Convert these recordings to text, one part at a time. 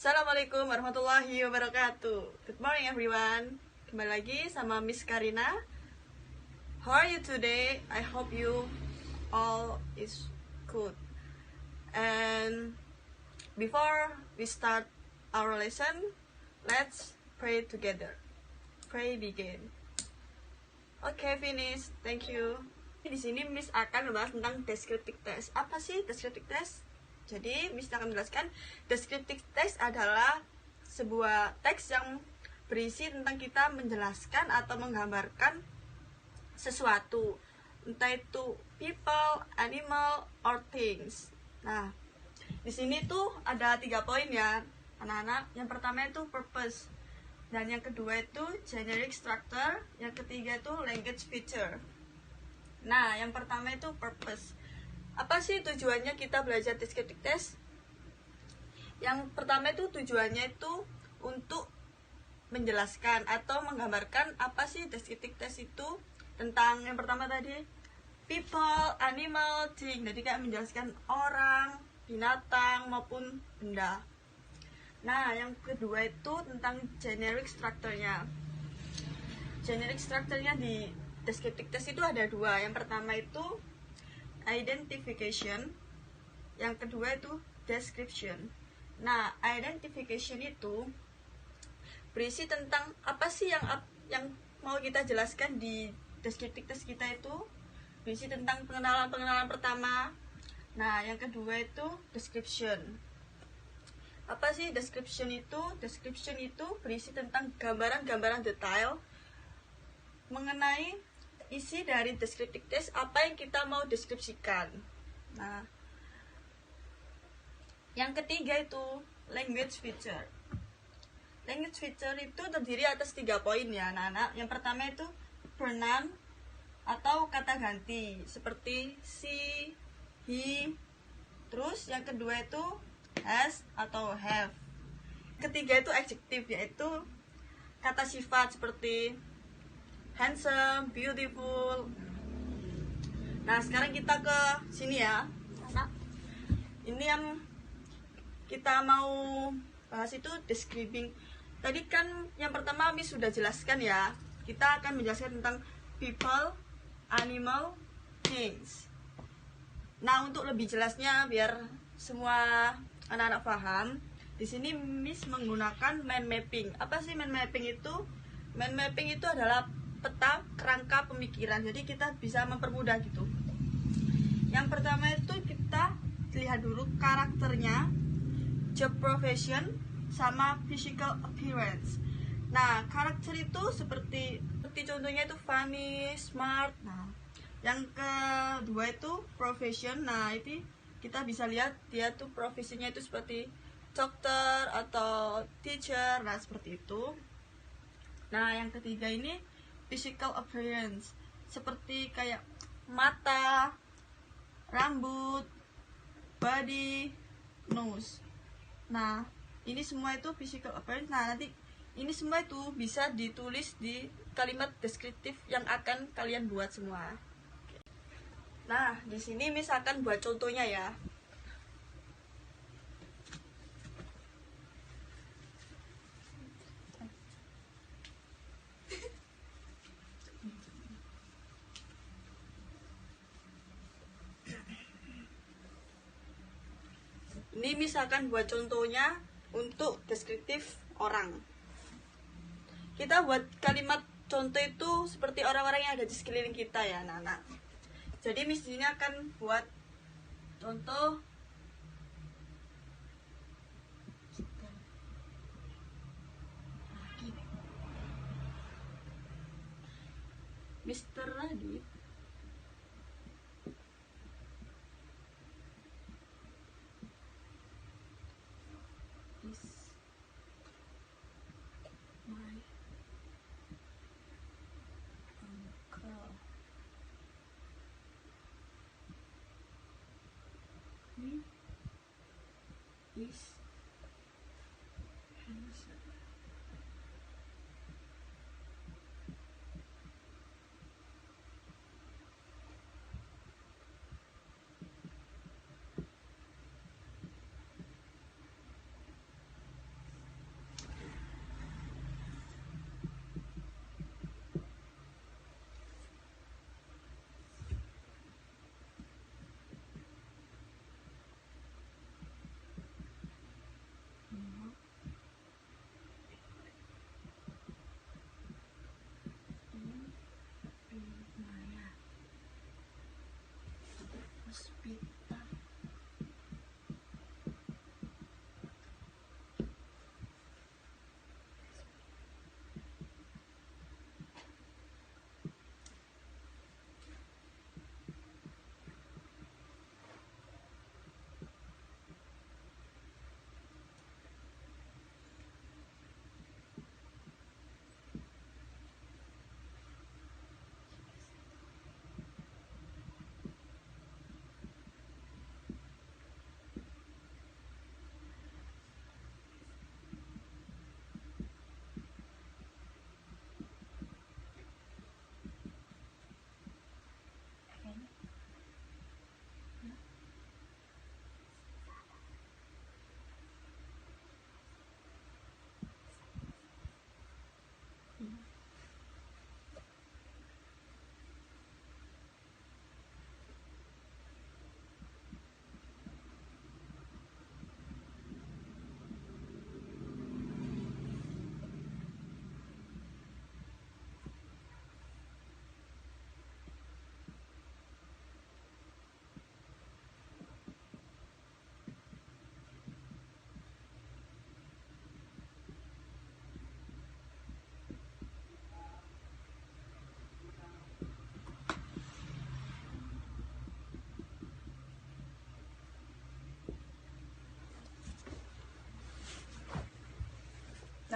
Assalamualaikum warahmatullahi wabarakatuh. Good morning everyone. Kembali lagi sama Miss Karina. How are you today? I hope you all is good. And before we start our lesson, let's pray together. Pray begin. Okay, finish. Thank you. Di sini Miss akan membahas tentang descriptive test. Apa sih descriptive test? Jadi, Miss akan menjelaskan descriptive test adalah sebuah teks yang berisi tentang kita menjelaskan atau menggambarkan sesuatu, entah itu people, animal, or things. Nah, di sini tuh ada 3 poin ya, anak-anak. Yang pertama itu purpose, dan yang kedua itu generic structure, yang ketiga itu language feature. Nah, yang pertama itu purpose. Apa sih tujuannya kita belajar descriptive test? Yang pertama itu tujuannya itu untuk menjelaskan atau menggambarkan apa sih descriptive test itu tentang yang pertama tadi people, animal, thing. Jadi kayak menjelaskan orang, binatang maupun benda. Nah, yang kedua itu tentang generic structure-nya. Generic structure-nya di descriptive test itu ada 2. Yang pertama itu identification, yang kedua itu description. Nah, identification itu berisi tentang apa sih yang mau kita jelaskan di descriptive test kita itu, berisi tentang pengenalan pertama. Nah, yang kedua itu description. Apa sih description itu? Description itu berisi tentang gambaran-gambaran detail mengenai isi dari descriptive test, apa yang kita mau deskripsikan. Nah, yang ketiga itu language feature. Language feature itu terdiri atas 3 poin ya, anak-anak. Yang pertama itu pronoun atau kata ganti seperti she, he. Terus yang kedua itu has atau have. Ketiga itu adjective, yaitu kata sifat seperti handsome, beautiful. Nah, sekarang kita ke sini ya. Nah, ini yang kita mau bahas itu describing. Tadi kan yang pertama Miss sudah jelaskan ya. Kita akan menjelaskan tentang people, animal, things. Nah, untuk lebih jelasnya biar semua anak-anak paham, di sini Miss menggunakan mind mapping. Apa sih mind mapping itu? Mind mapping itu adalah peta kerangka pemikiran. Jadi kita bisa mempermudah gitu. Yang pertama itu kita lihat dulu karakternya, job profession, sama physical appearance. Nah, karakter itu seperti contohnya itu funny, smart. Nah, yang kedua itu profession. Nah, itu kita bisa lihat dia tuh profesinya itu seperti dokter atau teacher. Nah, seperti itu. Nah, yang ketiga ini physical appearance, seperti kayak mata, rambut, body, nose. Nah, ini semua itu physical appearance. Nah, nanti ini semua itu bisa ditulis di kalimat deskriptif yang akan kalian buat semua. Nah, di sini misalkan buat contohnya ya. Ini misalkan buat contohnya untuk deskriptif orang. Kita buat kalimat contoh itu seperti orang-orang yang ada di sekeliling kita ya, anak-anak. Jadi misinya akan buat contoh Mr. Radit is my uncle. He is handsome.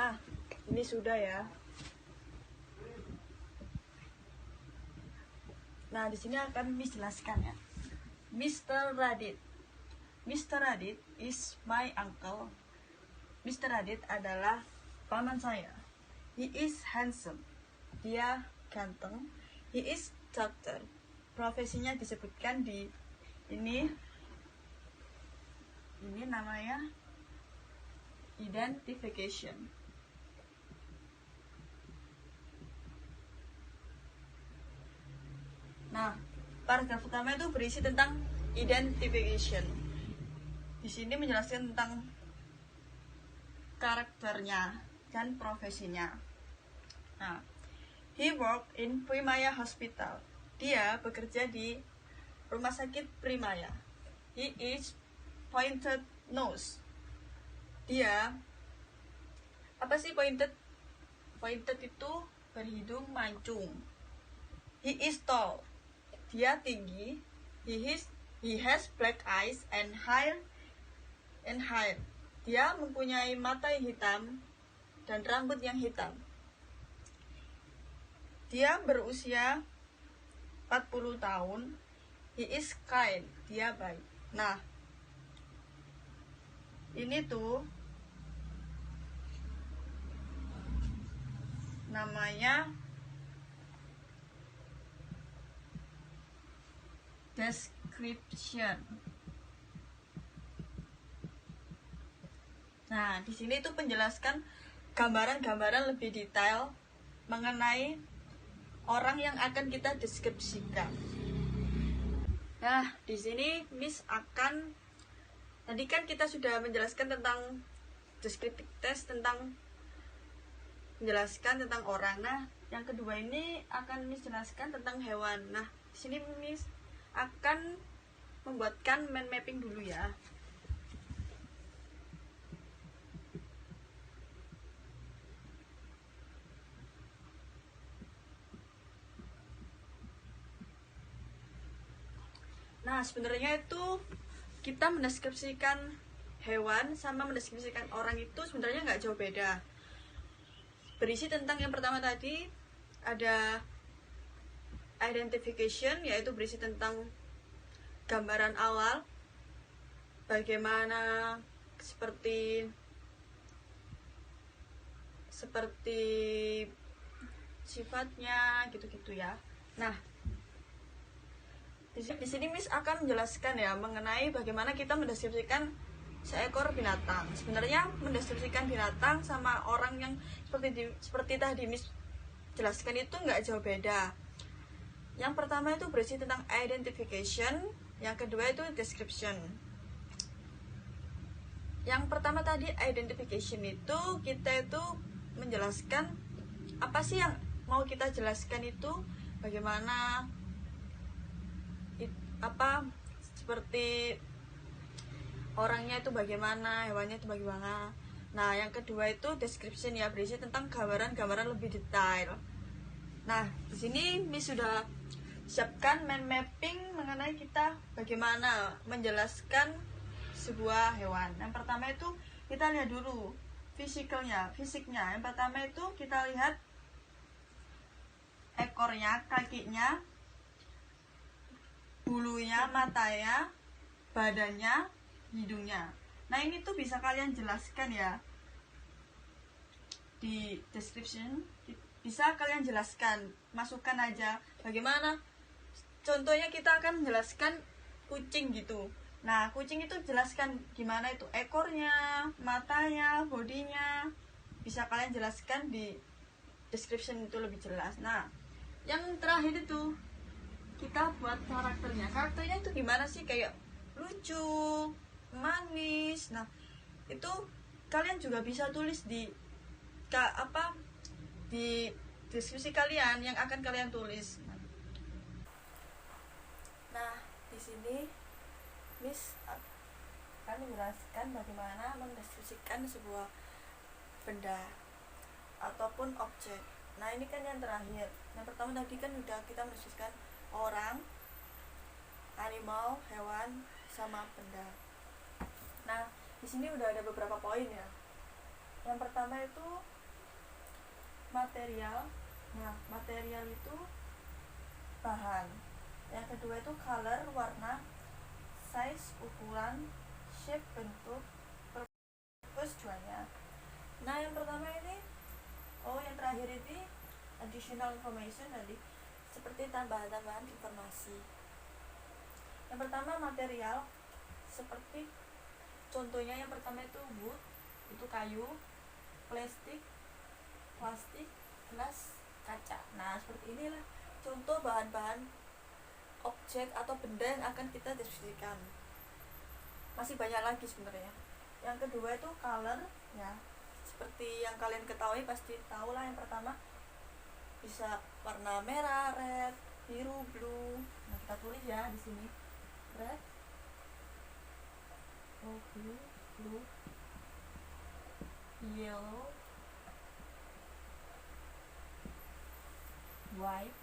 Nah, ini sudah ya. Nah, di sini akan Miss jelaskan ya. Mr. Radit. Mr. Radit is my uncle. Mr. Radit adalah paman saya. He is handsome. Dia ganteng. He is doctor. Profesinya disebutkan di ini namanya identification. Nah, paragraf pertama itu berisi tentang identification. Di sini menjelaskan tentang karakternya dan profesinya. Nah, he worked in Primaya Hospital. Dia bekerja di rumah sakit Primaya. He is pointed nose. Dia apa sih pointed? Pointed itu berhidung mancung. He is tall. Dia tinggi. He has black eyes and hair. Dia mempunyai mata yang hitam dan rambut yang hitam. Dia berusia 40 tahun. He is kind. Dia baik. Nah, ini tuh namanya description. Nah, di sini itu penjelaskan gambaran-gambaran lebih detail mengenai orang yang akan kita deskripsikan. Nah, di sini Miss akan, tadi kan kita sudah menjelaskan tentang descriptive test, tentang menjelaskan tentang orang. Nah, yang kedua ini akan Miss jelaskan tentang hewan. Nah, di sini Miss akan membuatkan mind mapping dulu ya. Nah, sebenarnya itu kita mendeskripsikan hewan sama mendeskripsikan orang itu sebenarnya nggak jauh beda. Berisi tentang yang pertama tadi ada identification, yaitu berisi tentang gambaran awal, bagaimana seperti sifatnya gitu-gitu ya. Nah, di sini Miss akan menjelaskan ya mengenai bagaimana kita mendeskripsikan seekor binatang. Sebenarnya mendeskripsikan binatang sama orang yang seperti tadi Miss jelaskan itu nggak jauh beda. Yang pertama itu berisi tentang identification, yang kedua itu description. Yang pertama tadi identification itu kita itu menjelaskan apa sih yang mau kita jelaskan itu, bagaimana seperti orangnya itu bagaimana, hewannya itu bagaimana. Nah, yang kedua itu description ya, berisi tentang gambaran-gambaran lebih detail. Nah, di sini Miss sudah siapkan mind mapping mengenai kita bagaimana menjelaskan sebuah hewan. Yang pertama itu kita lihat dulu fisiknya. Yang pertama itu kita lihat ekornya, kakinya, bulunya, matanya, badannya, hidungnya. Nah, ini tuh bisa kalian jelaskan ya di description, bisa kalian jelaskan, masukkan aja bagaimana. Contohnya kita akan menjelaskan kucing gitu. Nah, kucing itu jelaskan gimana itu ekornya, matanya, bodinya, bisa kalian jelaskan di description itu lebih jelas. Nah, yang terakhir itu kita buat karakternya itu gimana sih, kayak lucu, manis. Nah, itu kalian juga bisa tulis di di deskripsi kalian yang akan kalian tulis. Nah, di sini Miss akan menjelaskan bagaimana mendeskripsikan sebuah benda ataupun objek. Nah, ini kan yang terakhir. Yang pertama tadi kan udah kita mendeskripsikan orang, animal, hewan, sama benda. Nah, di sini udah ada beberapa poin ya. Yang pertama pertama itu material. Nah, material itu bahan. Yang kedua itu color, warna, size, ukuran, shape, bentuk, purpose, tujuannya. Nah, yang pertama ini yang terakhir ini additional information tadi, seperti tambahan-tambahan informasi. Yang pertama material, seperti contohnya yang pertama itu wood, itu kayu, plastik, gelas, kaca. Nah, seperti inilah contoh bahan-bahan objek atau benda yang akan kita deskripsikan. Masih banyak lagi sebenarnya. Yang kedua itu color, ya. Seperti yang kalian ketahui, pasti tahu lah. Yang pertama bisa warna merah, red, biru, blue. Nah, kita tulis ya di sini. Red, blue, yellow, white.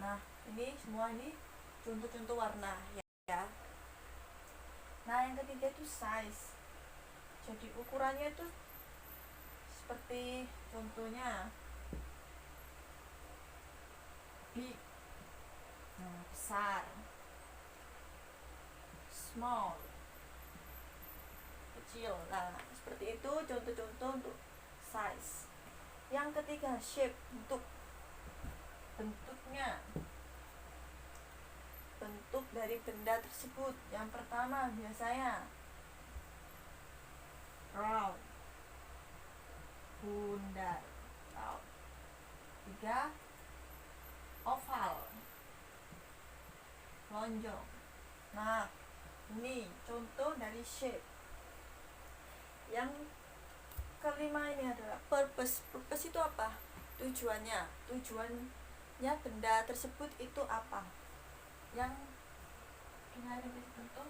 Nah, ini semua ini contoh-contoh warna ya. Nah, yang ketiga itu size. Jadi ukurannya itu seperti contohnya big, nah, besar, small, kecil. Nah, seperti itu contoh-contoh untuk size. Yang ketiga shape, bentuknya, bentuk dari benda tersebut. Yang pertama biasanya round, bundar, round. 3 oval, lonjong. Nah, ini contoh dari shape. Yang kelima ini adalah purpose. Purpose itu apa? Tujuannya benda tersebut itu apa? Yang ini ada di contoh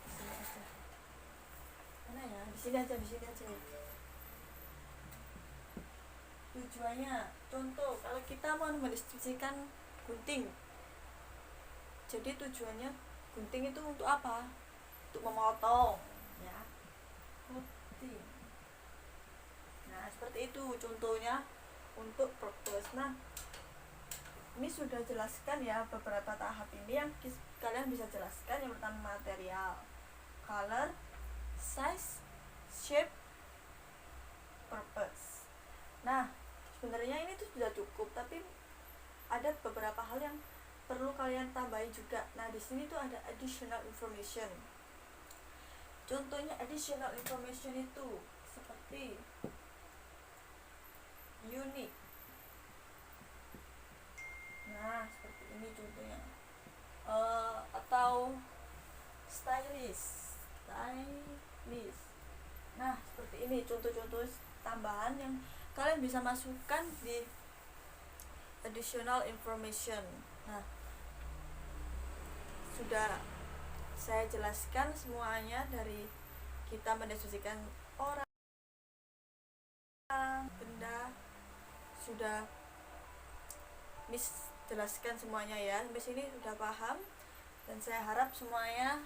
di sini aja. Mana ya? Di sini aja. Tujuannya, contoh kalau kita mau mendeskripsikan gunting. Jadi tujuannya gunting itu untuk apa? Untuk memotong, ya. Gunting. Nah, seperti itu contohnya untuk purpose. Nah, ini sudah jelaskan ya beberapa tahap ini yang kalian bisa jelaskan. Yang pertama material, color, size, shape, purpose. Nah, sebenarnya ini tuh sudah cukup, tapi ada beberapa hal yang perlu kalian tambahin juga. Nah, di sini tuh ada additional information. Contohnya additional information itu seperti unique. Nah, seperti ini contohnya. Atau stylish. Nah, seperti ini contoh-contoh tambahan yang kalian bisa masukkan di additional information. Nah, sudah saya jelaskan semuanya dari kita mendeskripsikan orang, benda, sudah Miss jelaskan semuanya ya. Sampai sini sudah paham, dan saya harap semuanya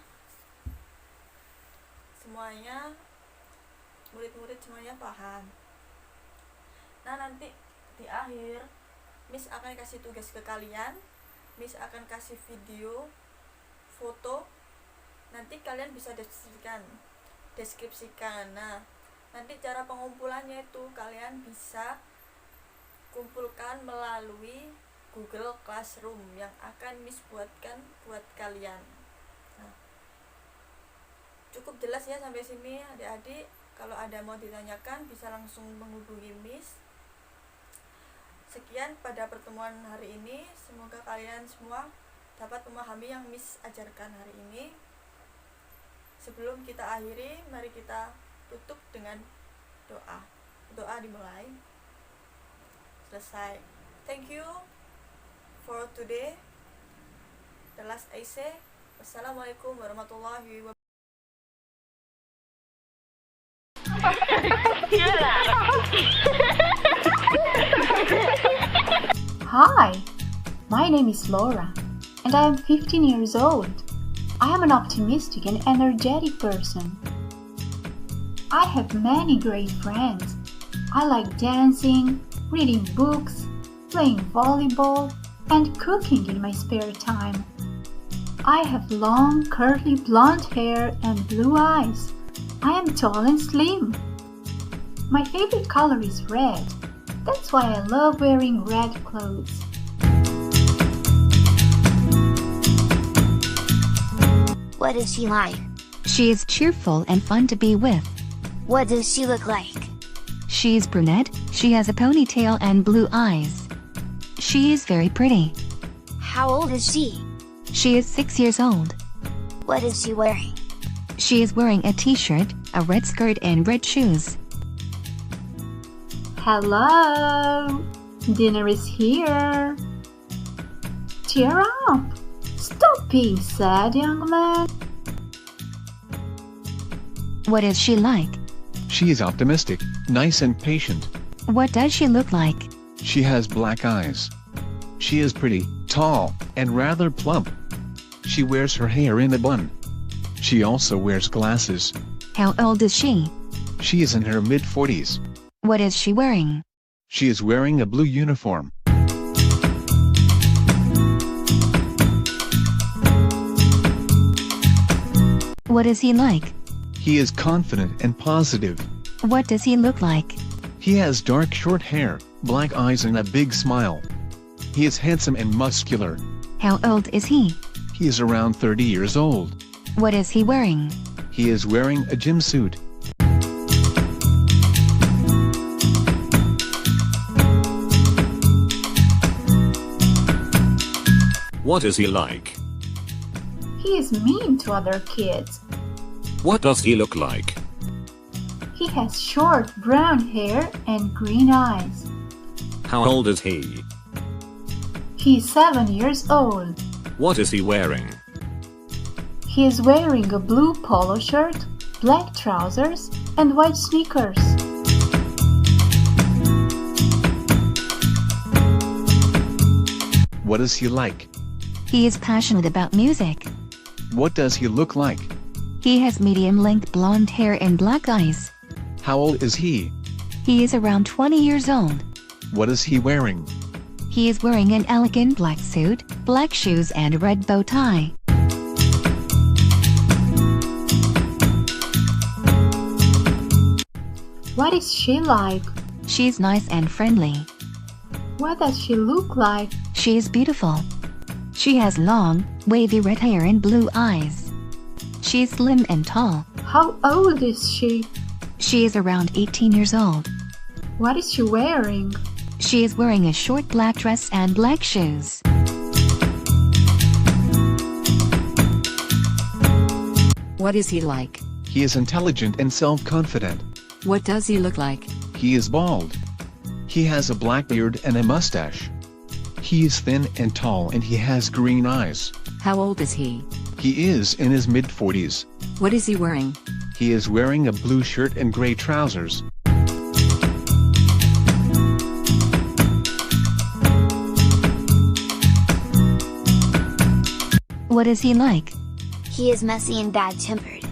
murid-murid semuanya paham. Nah, nanti di akhir Miss akan kasih tugas ke kalian. Miss akan kasih video, foto. Nanti kalian bisa deskripsikan. Nah, nanti cara pengumpulannya itu kalian bisa kumpulkan melalui Google Classroom yang akan Miss buatkan buat kalian. Nah, cukup jelas ya sampai sini adik-adik. Kalau ada mau ditanyakan bisa langsung menghubungi Miss. Sekian pada pertemuan hari ini. Semoga kalian semua dapat memahami yang Miss ajarkan hari ini. Sebelum kita akhiri, mari kita tutup dengan doa. Doa dimulai. Selesai. Thank you for today. The last I say, wassalamualaikum warahmatullahi wabarakatuh. Hi, my name is Laura, and I am 15 years old. I am an optimistic and energetic person. I have many great friends. I like dancing, reading books, playing volleyball, and cooking in my spare time. I have long, curly blonde hair and blue eyes. I am tall and slim. My favorite color is red. That's why I love wearing red clothes. What is she like? She is cheerful and fun to be with. What does she look like? She's brunette, she has a ponytail and blue eyes. She is very pretty. How old is she? She is 6 years old. What is she wearing? She is wearing a t-shirt, a red skirt and red shoes. Hello! Dinner is here! Cheer up! Stop being sad, young man! What is she like? She is optimistic, nice and patient. What does she look like? She has black eyes. She is pretty, tall, and rather plump. She wears her hair in a bun. She also wears glasses. How old is she? She is in her mid-40s. What is she wearing? She is wearing a blue uniform. What is he like? He is confident and positive. What does he look like? He has dark short hair, black eyes and a big smile. He is handsome and muscular. How old is he? He is around 30 years old. What is he wearing? He is wearing a gym suit. What is he like? He is mean to other kids. What does he look like? He has short brown hair and green eyes. How old is he? He is 7 years old. What is he wearing? He is wearing a blue polo shirt, black trousers, and white sneakers. What is he like? He is passionate about music. What does he look like? He has medium-length blonde hair and black eyes. How old is he? He is around 20 years old. What is he wearing? He is wearing an elegant black suit, black shoes and a red bow tie. What is she like? She's nice and friendly. What does she look like? She is beautiful. She has long, wavy red hair and blue eyes. She is slim and tall. How old is she? She is around 18 years old. What is she wearing? She is wearing a short black dress and black shoes. What is he like? He is intelligent and self-confident. What does he look like? He is bald. He has a black beard and a mustache. He is thin and tall and he has green eyes. How old is he? He is in his mid-40s. What is he wearing? He is wearing a blue shirt and gray trousers. What is he like? He is messy and bad-tempered.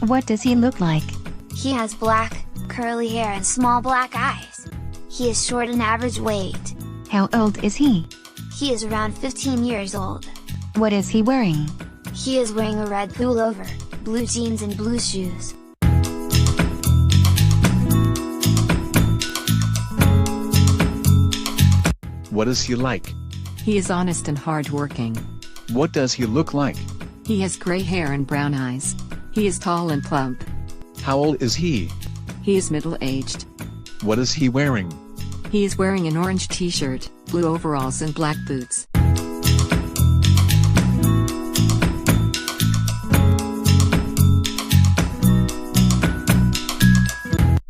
What does he look like? He has black, curly hair and small black eyes. He is short and average weight. How old is he? He is around 15 years old. What is he wearing? He is wearing a red pullover, blue jeans and blue shoes. What is he like? He is honest and hardworking. What does he look like? He has gray hair and brown eyes. He is tall and plump. How old is he? He is middle-aged. What is he wearing? He is wearing an orange t-shirt, blue overalls and black boots.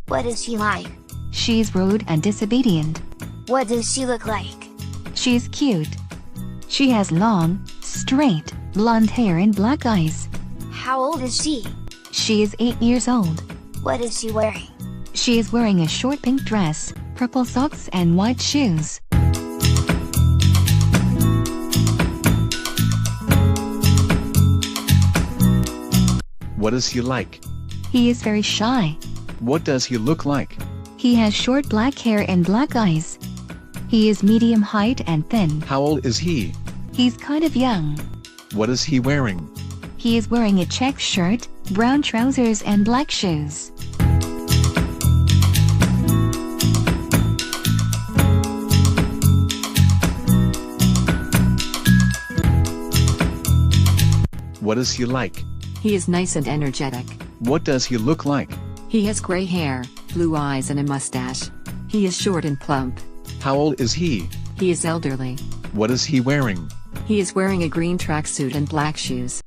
What is she like? She's rude and disobedient. What does she look like? She's cute. She has long, straight, blonde hair and black eyes. How old is she? She is 8 years old. What is she wearing? She is wearing a short pink dress, purple socks and white shoes. What is he like? He is very shy. What does he look like? He has short black hair and black eyes. He is medium height and thin. How old is he? He's kind of young. What is he wearing? He is wearing a check shirt, brown trousers and black shoes. What is he like? He is nice and energetic. What does he look like? He has gray hair, blue eyes and a mustache. He is short and plump. How old is he? He is elderly. What is he wearing? He is wearing a green tracksuit and black shoes.